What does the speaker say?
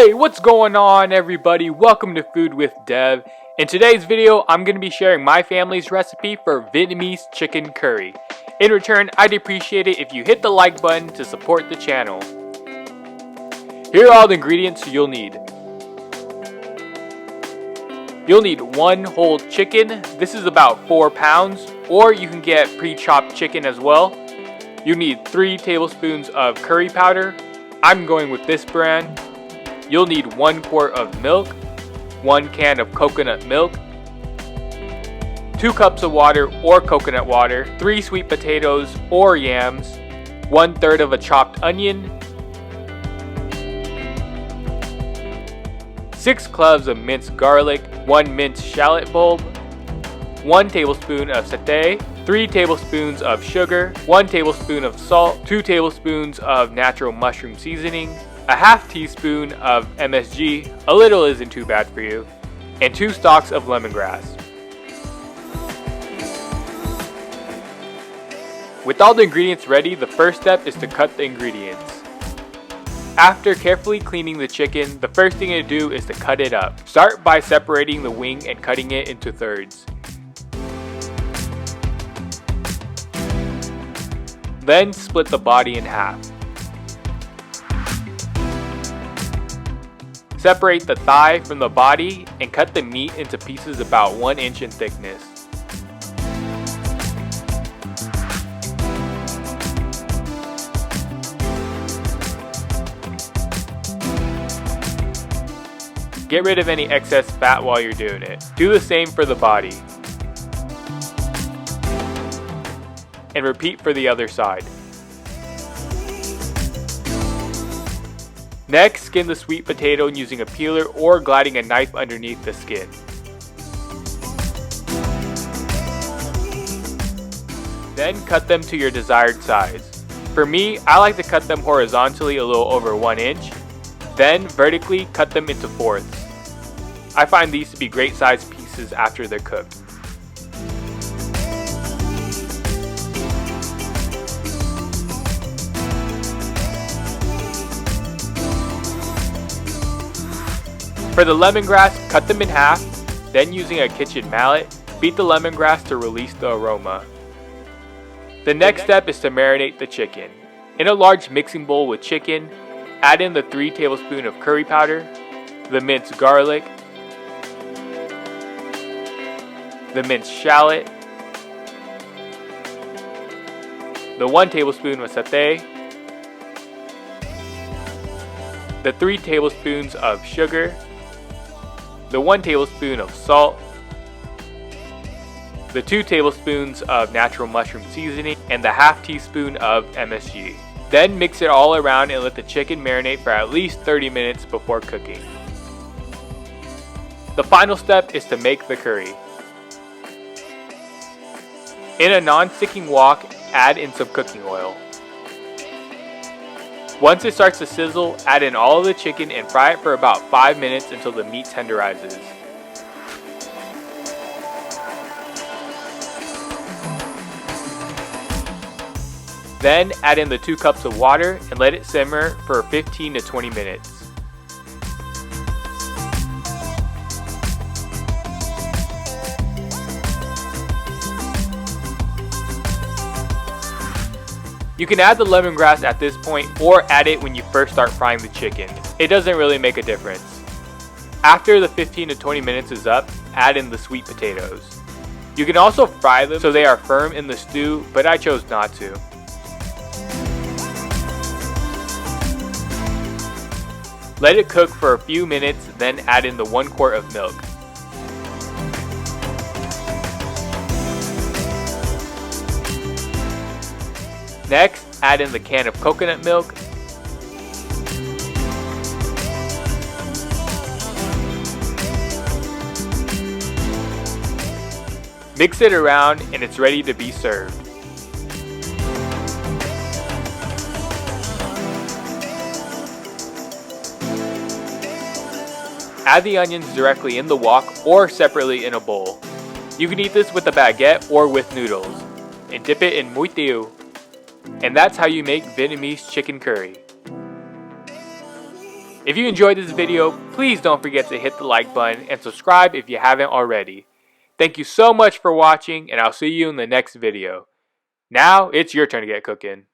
Hey, what's going on everybody? Welcome to Food with Dev. In today's video, I'm going to be sharing my family's recipe for Vietnamese chicken curry. In return, I'd appreciate it if you hit the like button to support the channel. Here are all the ingredients you'll need. You'll need one whole chicken. This is about 4 pounds, or you can get pre-chopped chicken as well. You need 3 tablespoons of curry powder. I'm going with this brand. You'll need 1 quart of milk, 1 can of coconut milk, 2 cups of water or coconut water, 3 sweet potatoes or yams, 1/3 of a chopped onion, 6 cloves of minced garlic, 1 minced shallot bulb, 1 tablespoon of sate, 3 tablespoons of sugar, 1 tablespoon of salt, 2 tablespoons of natural mushroom seasoning, a ½ teaspoon of MSG, a little isn't too bad for you, and 2 stalks of lemongrass. With all the ingredients ready, the first step is to cut the ingredients. After carefully cleaning the chicken, the first thing to do is to cut it up. Start by separating the wing and cutting it into thirds. Then split the body in half. Separate the thigh from the body and cut the meat into pieces about 1 inch in thickness. Get rid of any excess fat while you're doing it. Do the same for the body. And repeat for the other side. Next, skin the sweet potato using a peeler or gliding a knife underneath the skin. Then cut them to your desired size. For me, I like to cut them horizontally a little over 1 inch. Then vertically cut them into fourths. I find these to be great sized pieces after they're cooked. For the lemongrass, cut them in half, then using a kitchen mallet, beat the lemongrass to release the aroma. The next step is to marinate the chicken. In a large mixing bowl with chicken, add in the 3 tablespoons of curry powder, the minced garlic, the minced shallot, the 1 tablespoon of sate, the 3 tablespoons of sugar, the 1 tablespoon of salt, the 2 tablespoons of natural mushroom seasoning, and the ½ teaspoon of MSG. Then mix it all around and let the chicken marinate for at least 30 minutes before cooking. The final step is to make the curry. In a non-sticking wok, add in some cooking oil. Once it starts to sizzle, add in all of the chicken and fry it for about 5 minutes until the meat tenderizes. Then add in the 2 cups of water and let it simmer for 15 to 20 minutes. You can add the lemongrass at this point or add it when you first start frying the chicken. It doesn't really make a difference. After the 15 to 20 minutes is up, add in the sweet potatoes. You can also fry them so they are firm in the stew, but I chose not to. Let it cook for a few minutes, then add in the 1 quart of milk. Next, add in the can of coconut milk, mix it around and it's ready to be served. Add the onions directly in the wok or separately in a bowl. You can eat this with a baguette or with noodles, and dip it in muối tiêu. And that's how you make Vietnamese chicken curry. If you enjoyed this video, please don't forget to hit the like button and subscribe if you haven't already. Thank you so much for watching, and I'll see you in the next video. Now it's your turn to get cooking.